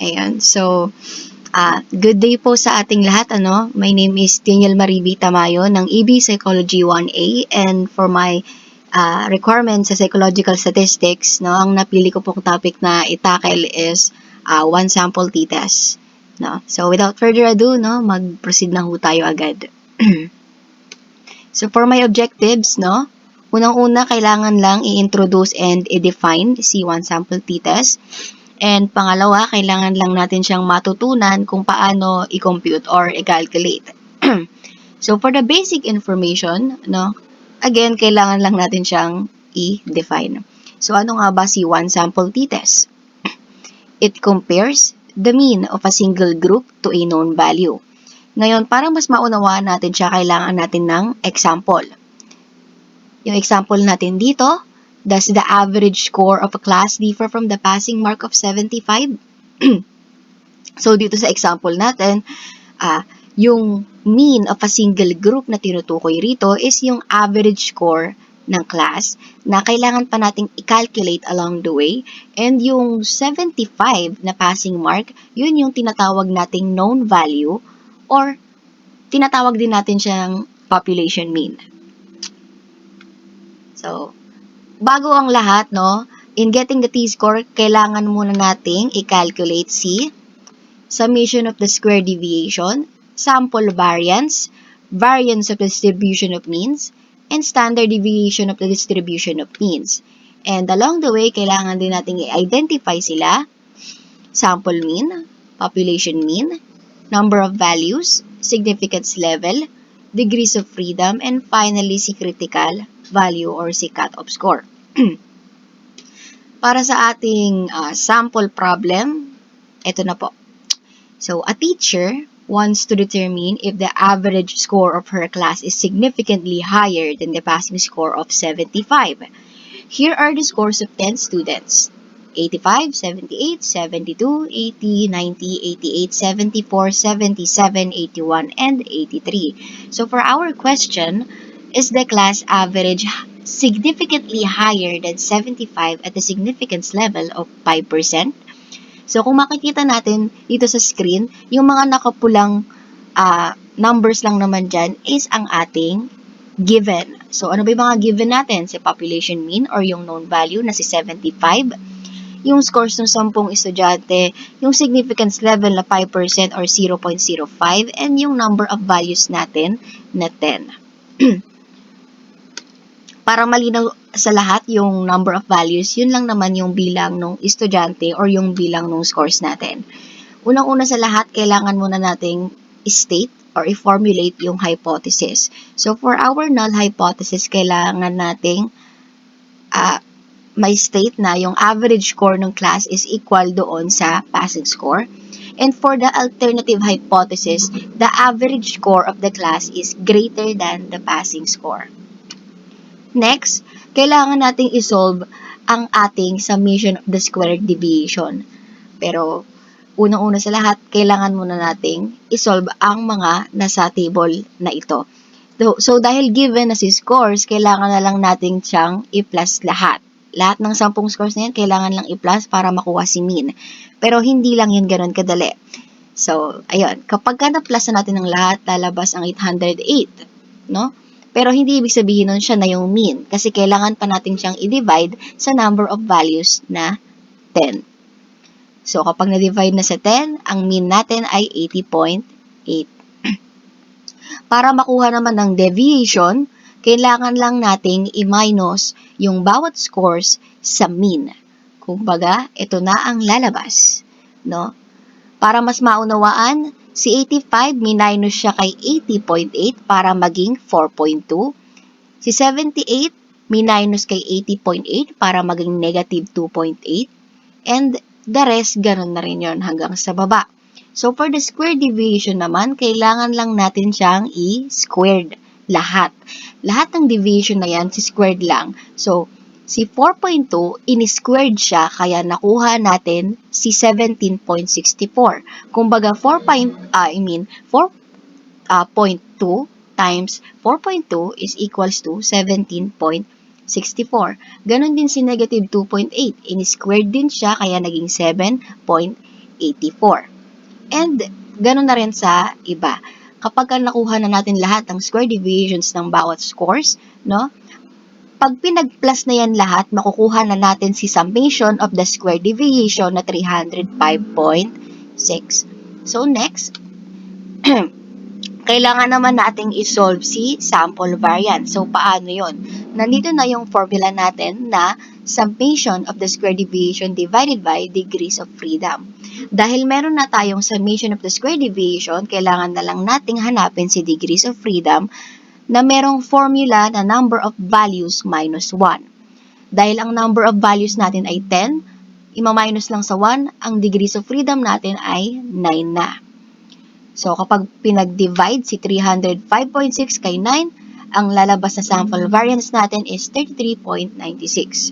Ayan. So, good day po sa ating lahat. My name is Daniel Mariby Tamayo ng EB Psychology 1A, and for my requirements sa psychological statistics, ang napili ko pong topic na itackle is one sample t-test. So, without further ado, mag-proceed na ho tayo agad. So, for my objectives, unang-una, kailangan lang i-introduce and i-define si one sample t-test. And pangalawa, kailangan lang natin siyang matutunan kung paano i-compute or i-calculate. So, for the basic information, again, kailangan lang natin siyang i-define. So, ano nga ba si one sample t-test? It compares the mean of a single group to a known value. Ngayon, para mas maunawaan natin siya, kailangan natin ng example. Yung example natin dito, does the average score of a class differ from the passing mark of 75? So, dito sa example natin, yung mean of a single group na tinutukoy rito is yung average score ng class na kailangan pa nating i-calculate along the way. And yung 75 na passing mark, yun yung tinatawag nating known value or tinatawag din natin siyang population mean. So, bago ang lahat, in getting the t-score, kailangan muna nating i-calculate si summation of the square deviation, sample variance, variance of the distribution of means, and standard deviation of the distribution of means. And along the way, kailangan din nating i-identify sila, sample mean, population mean, number of values, significance level, degrees of freedom, and finally si critical value or si cutoff score. Para sa ating sample problem, ito na po. So, a teacher wants to determine if the average score of her class is significantly higher than the passing score of 75. Here are the scores of 10 students. 85, 78, 72, 80, 90, 88, 74, 77, 81, and 83. So, for our question, is the class average significantly higher than 75 at the significance level of 5%? So, kung makikita natin dito sa screen, yung mga nakapulang numbers lang naman dyan is ang ating given. So, ano ba yung mga given natin? Si population mean or yung known value na si 75, yung scores ng 10 estudyante, yung significance level na 5% or 0.05, and yung number of values natin na 10. Para malinaw sa lahat yung number of values, yun lang naman yung bilang ng estudyante or yung bilang ng scores natin. Unang-una sa lahat, kailangan muna nating state or i-formulate yung hypothesis. So, for our null hypothesis, kailangan nating may state na yung average score ng class is equal doon sa passing score. And for the alternative hypothesis, the average score of the class is greater than the passing score. Next, kailangan nating isolve ang ating summation of the squared deviation. Pero, unang-una sa lahat, kailangan muna nating isolve ang mga nasa table na ito. So, dahil given na si scores, kailangan na lang nating siyang i-plus lahat. Lahat ng 10 scores na yan, kailangan lang i-plus para makuha si mean. Pero, hindi lang yun ganun kadali. So, ayun. Kapag na-plus na natin ng lahat, lalabas ang 808, Pero hindi ibig sabihin nun siya na yung mean kasi kailangan pa natin siyang i-divide sa number of values na 10. So, kapag na-divide na sa 10, ang mean natin ay 80.8. Para makuha naman ng deviation, kailangan lang nating i-minus yung bawat scores sa mean. Kumbaga, ito na ang lalabas. Para mas maunawaan, si 85, minus siya kay 80.8 para maging 4.2. Si 78, minus kay 80.8 para maging negative 2.8. And the rest, ganun na rin yun hanggang sa baba. So, for the square deviation naman, kailangan lang natin siyang i-squared lahat. Lahat ng deviation na yan, si squared lang. So, si 4.2, in-squared siya, kaya nakuha natin si 17.64. Kumbaga, 4.2 times 4.2 is equals to 17.64. Ganon din si negative 2.8. In-squared din siya, kaya naging 7.8. And ganun na rin sa iba. Kapag nakuha na natin lahat ng square deviations ng bawat scores, no? Pag pinag-plus na yan lahat, makukuha na natin si summation of the square deviation na 305.6. So next, kailangan naman nating isolve si sample variance. So, paano yon? Nandito na yung formula natin na summation of the square deviation divided by degrees of freedom. Dahil meron na tayong summation of the square deviation, kailangan na lang nating hanapin si degrees of freedom na merong formula na number of values minus 1. Dahil ang number of values natin ay 10, ima-minus lang sa 1, ang degrees of freedom natin ay 9 na. So, kapag pinag-divide si 305.6 kay 9, ang lalabas na sample variance natin is 33.96.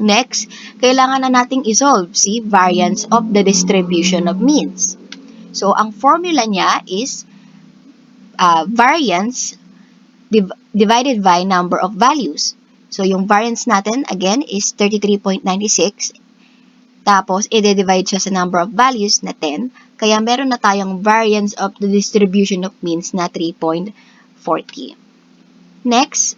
Next, kailangan na nating isolve si variance of the distribution of means. So, ang formula niya is variance divided by number of values. So, yung variance natin, again, is 33.96. Tapos, i-divide siya sa number of values na 10. Kaya, meron na tayong variance of the distribution of means na 3.40. Next,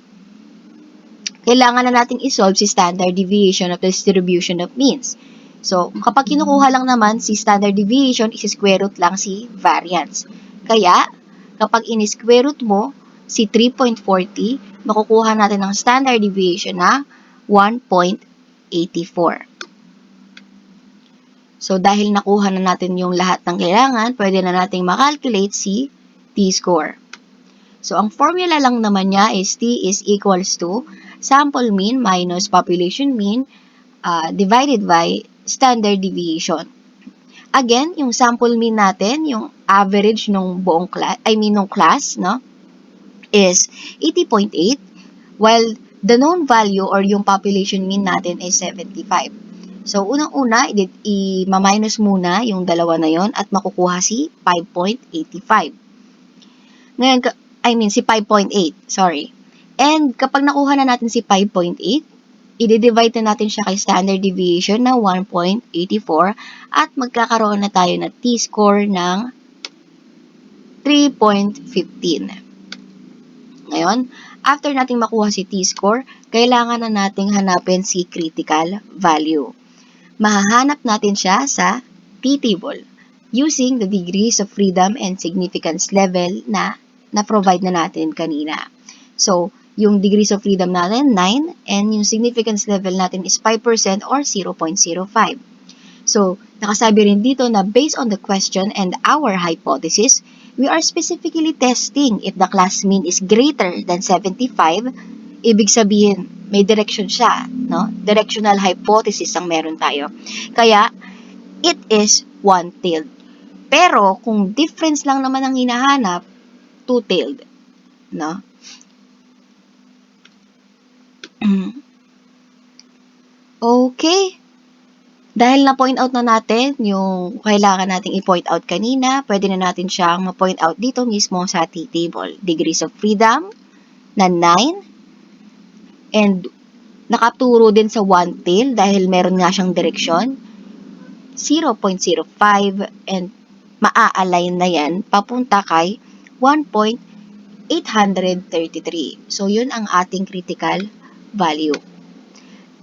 kailangan na nating isolve si standard deviation of the distribution of means. So, kapag kinukuha lang naman si standard deviation, isi-square root lang si variance. Kaya, kapag in-square root mo si 3.40, makukuha natin ang standard deviation na 1.84. So, dahil nakuha na natin yung lahat ng kailangan, pwede na nating makalculate si t-score. So, ang formula lang naman niya is t is equals to sample mean minus population mean divided by standard deviation. Again, yung sample mean natin, yung average ng buong class, nung class, no, is 80.8, while the known value or yung population mean natin is 75. So, unang-una, i-minus muna yung dalawa na yon at makukuha si 5.85. Ngayon, si 5.8, sorry. And kapag nakuha na natin si 5.8, i-divide na natin siya kay standard deviation na 1.84 at magkakaroon na tayo na t-score ng 3.15. Ngayon, after nating makuha si t-score, kailangan na nating hanapin si critical value. Mahahanap natin siya sa t-table using the degrees of freedom and significance level na na-provide na natin kanina. So, yung degrees of freedom natin, 9, and yung significance level natin is 5% or 0.05. So, nakasabi rin dito na based on the question and our hypothesis, we are specifically testing if the class mean is greater than 75, ibig sabihin, may direction siya, no? Directional hypothesis ang meron tayo. Kaya, it is one-tailed. Pero, kung difference lang naman ang hinahanap, two-tailed, no? Okay. Dahil na-point out na natin yung kailangan nating i-point out kanina, pwede na natin siyang ma-point out dito mismo sa t-table. Degrees of freedom na 9. And nakaturo din sa one tail dahil meron nga siyang direksyon. 0.05 and maa-align na yan papunta kay 1.833. So, yun ang ating critical value.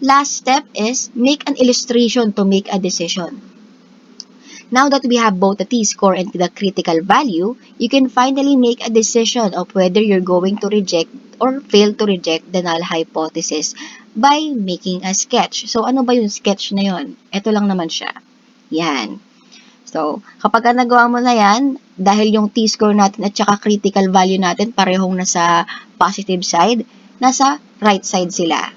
Last step is make an illustration to make a decision. Now that we have both the t-score and the critical value, you can finally make a decision of whether you're going to reject or fail to reject the null hypothesis by making a sketch. So, ano ba yung sketch na yun? Ito lang naman siya. Yan. So, kapag nagawa mo na yan, dahil yung t-score natin at saka critical value natin parehong nasa positive side, nasa right side sila.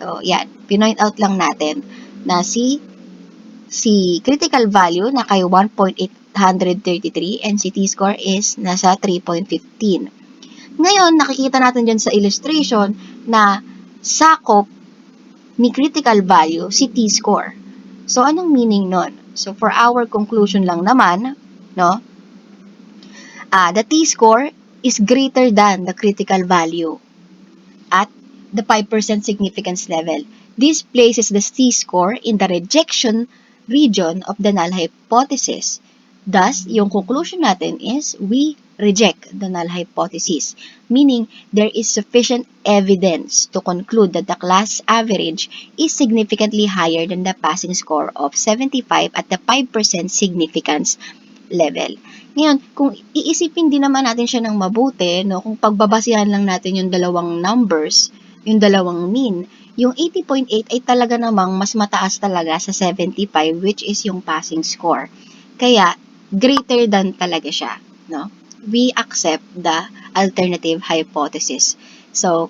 So, yan. Pinoint out lang natin na si critical value na kay 1.833 and si t-score is nasa 3.15. Ngayon, nakikita natin dyan sa illustration na sakop ni critical value si t-score. So, anong meaning nun? So, for our conclusion lang naman, no, the t-score is greater than the critical value at the 5% significance level. This places the t-score in the rejection region of the null hypothesis. Thus, yung conclusion natin is we reject the null hypothesis, meaning there is sufficient evidence to conclude that the class average is significantly higher than the passing score of 75 at the 5% significance level. Ngayon, kung iisipin din naman natin siya ng mabuti, no, kung pagbabasihan lang natin yung dalawang numbers, yung dalawang mean, yung 80.8 ay talaga namang mas mataas talaga sa 75, which is yung passing score. Kaya, greater than talaga siya, no? We accept the alternative hypothesis. So,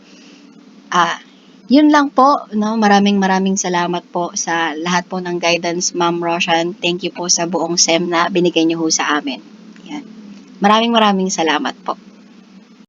yun lang po, no? Maraming salamat po sa lahat po ng guidance, Ma'am Roshan. Thank you po sa buong SEM na binigay niyo ho sa amin. Yan. Maraming salamat po.